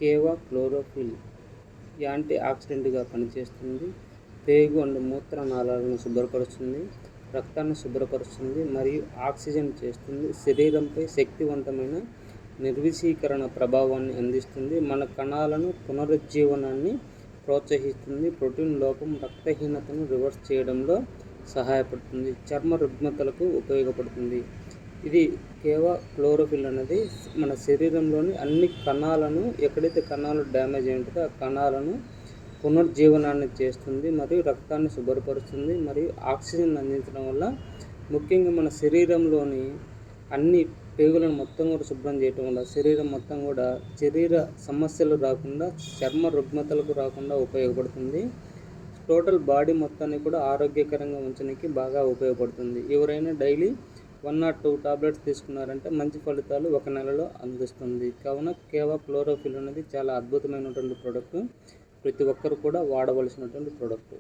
కేవా chlorophyll anti ఆక్సిడెంట్గా పనిచేస్తుంది. పేగు and మూత్రనాళాలను శుభ్రపరుస్తుంది, రక్తాన్ని శుభ్రపరుస్తుంది మరియు ఆక్సిజన్ చేస్తుంది. శరీరంపై శక్తివంతమైన నిర్విషీకరణ ప్రభావాన్ని అందిస్తుంది. మన కణాలను పునరుజ్జీవనాన్ని ప్రోత్సహిస్తుంది. ప్రోటీన్ లోపం రక్తహీనతను రివర్స్ చేయడంలో సహాయపడుతుంది. చర్మ రుగ్మతలకు ఉపయోగపడుతుంది. ఇది కేవా క్లోరోఫిల్ అనేది మన శరీరంలోని అన్ని కణాలను, ఎక్కడైతే కణాలు డ్యామేజ్ అయి ఉంటుందో ఆ కణాలను పునర్జీవనాన్ని చేస్తుంది మరియు రక్తాన్ని శుభ్రపరుస్తుంది మరియు ఆక్సిజన్ అందించడం వల్ల ముఖ్యంగా మన శరీరంలోని అన్ని పేగులను మొత్తం కూడా శుభ్రం చేయటం వల్ల శరీరం మొత్తం కూడా శరీర సమస్యలు రాకుండా, చర్మ రుగ్మతలకు రాకుండా ఉపయోగపడుతుంది. టోటల్ బాడీ మొత్తాన్ని కూడా ఆరోగ్యకరంగా ఉంచడానికి బాగా ఉపయోగపడుతుంది. ఎవరైనా డైలీ 1 or 2 టాబ్లెట్స్ తీసుకున్నారంటే మంచి ఫలితాలు 1 నెలలో అందిస్తుంది. కావున కేవా క్లోరోఫిల్ అనేది చాలా అద్భుతమైనటువంటి ప్రోడక్ట్. ప్రతి ఒక్కరు కూడా వాడవలసినటువంటి ప్రోడక్ట్.